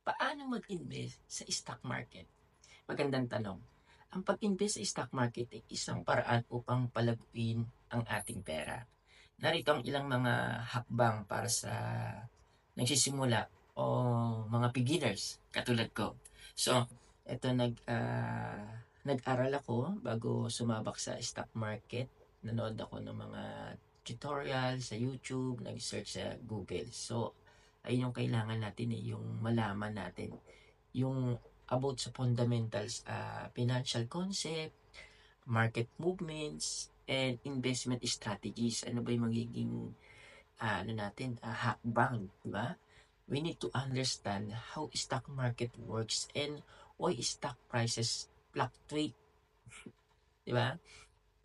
Paano mag-invest sa stock market? Magandang tanong. Ang pag-invest sa stock market ay isang paraan upang palaguin ang ating pera. Narito ang ilang mga hakbang para sa nagsisimula o mga beginners katulad ko. So, eto nag-aral ako bago sumabak sa stock market. Nanood ako ng mga tutorial sa YouTube, nag-search sa Google. So, ayun yung kailangan natin yung malaman natin yung about sa fundamentals, financial concept, market movements, and investment strategies. Ano ba yung magiging hakbang, di ba? We need to understand how stock market works and why stock prices fluctuate, di ba?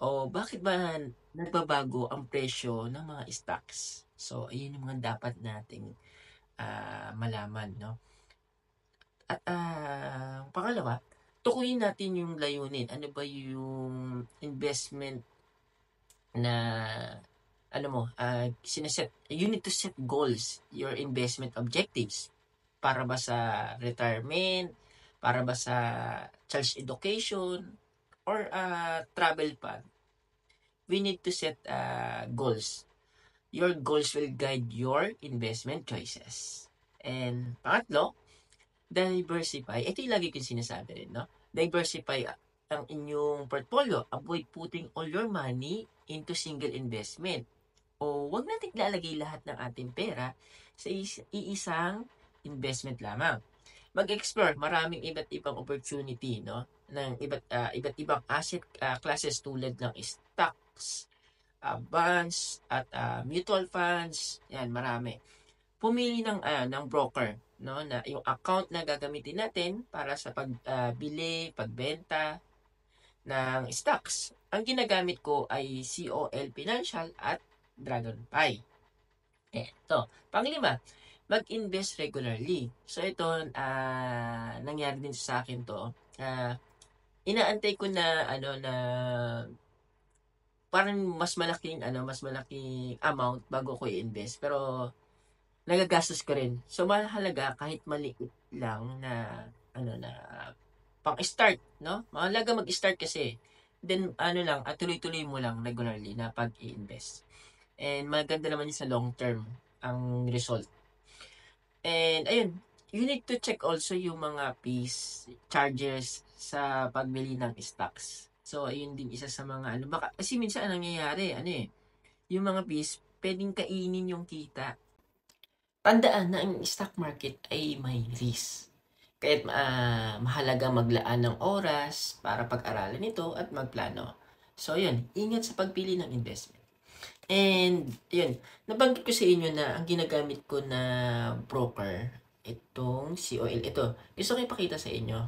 O bakit ba nagbabago ang presyo ng mga stocks? So, ayun yung mga dapat nating malaman, no? At pangalawa, tukuyin natin yung layunin. Ano ba yung investment na sineset? You need to set goals, your investment objectives. Para ba sa retirement? Para ba sa child's education? Or travel fund? We need to set goals. Your goals will guide your investment choices. And pangatlo, diversify. Ito yung lagi kong sinasabi rin, no? Diversify ang inyong portfolio. Avoid putting all your money into single investment. O wag natin ilalagay lahat ng ating pera sa iisang investment lamang. Mag-explore maraming iba't ibang opportunity, no? Ng iba't ibang asset classes tulad ng stocks, bonds, at mutual funds. Yan, marami. Pumili ng broker, no, na yung account na gagamitin natin para sa pagbili, pagbenta ng stocks. Ang ginagamit ko ay COL Financial at Dragonfly. Ito. Panglima, mag-invest regularly. So ito, nangyari din sa akin to. Inaantay ko na parang mas malaking amount bago ko i-invest. Pero nagagastos ko rin. So mahalaga kahit maliit lang na na pang-start, no? Mahalaga mag-start kasi. Then tuloy-tuloy mo lang regularly na pag-i-invest. And maganda naman yun sa long term ang result. And ayun, you need to check also yung mga fees, charges sa pagbili ng stocks. So ayun din isa sa mga baka kasi minsan anong nangyayari, yung mga fees pwedeng kainin yung kita. Tandaan na ang stock market ay may risk. Kaya't mahalaga maglaan ng oras para pag-aralan ito at magplano. So, yun. Ingat sa pagpili ng investment. And, yun. Nabanggit ko sa inyo na ang ginagamit ko na broker, itong COL. Ito. Gusto ko ipakita sa inyo.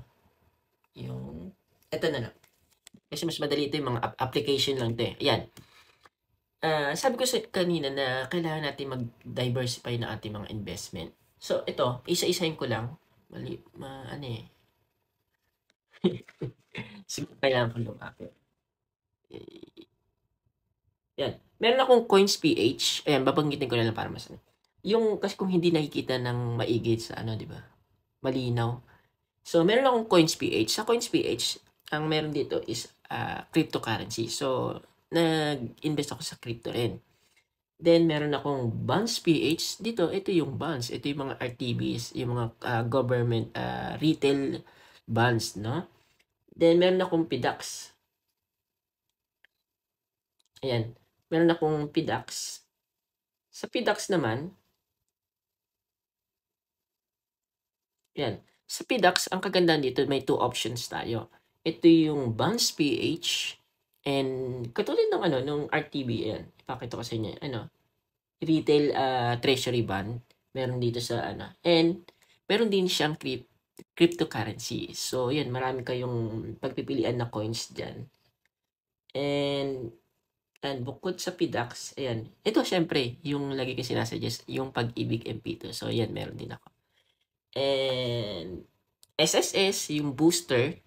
Ito na lang. Kasi mas madali ito yung mga application lang ito. Ayan. Sabi ko sa kanina na kailangan natin mag-diversify na ating mga investment. So, ito, isa-isahin ko lang. Siguro kailangan ko lumapit. Yan. Meron akong Coins PH. Ayan, babanggitin ko na lang para mas yung kasi kung hindi nakikita ng maigi sa di ba? Malinaw. So, meron akong Coins PH. Sa Coins PH, ang meron dito is cryptocurrency. So, nag-invest ako sa crypto rin. Then, meron akong Bonds PH. Dito, ito yung bonds. Ito yung mga RTBs, yung mga government retail bonds, no? Then, meron akong PDAX. Ayan. Meron akong PDAX. Sa PDAX naman, yan. Sa PDAX, ang kagandahan dito, may two options tayo. Ito yung Bonds PH and katulad ng nung RTB, yan. Ipakita ko sa inyo, retail treasury bond. Meron dito sa and meron din siyang cryptocurrency. So, yan, marami kayong pagpipilian na coins dyan. And bukod sa PDAX, ayan, ito syempre, yung lagi ko sinasuggest, yung Pag-ibig MP2. So, yan, meron din ako. And SSS, yung booster.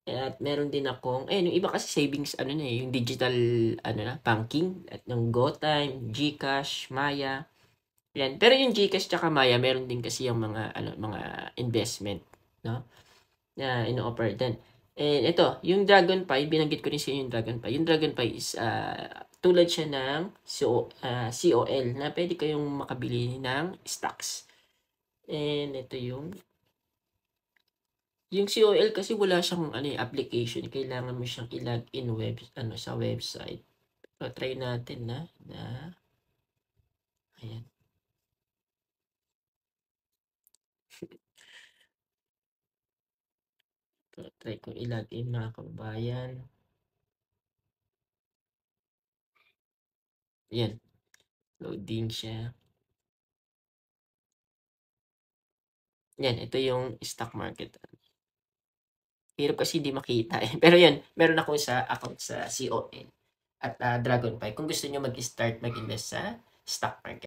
At meron din akong, yung iba kasi savings, yung digital, banking, at ng GoTime, GCash, Maya. Yan. Pero yung GCash tsaka Maya, meron din kasi yung mga investment, no? Na ino-offer din. And ito, yung Dragonfly, binanggit ko rin sa inyo yung Dragonfly. Yung Dragonfly is tulad siya ng COL na pwede kayong makabili ng stocks. And ito yung COL kasi wala siyang application. Kailangan mo siyang i-log in sa website. So, try natin ayan. So, try kong i-log in mga kababayan. Ayan. Loading siya. Yan, ito yung stock market. Hirap kasi di makita eh. Pero yan, meron ako sa account sa CON at Dragonfly. Kung gusto nyo mag-start mag-invest sa stock market.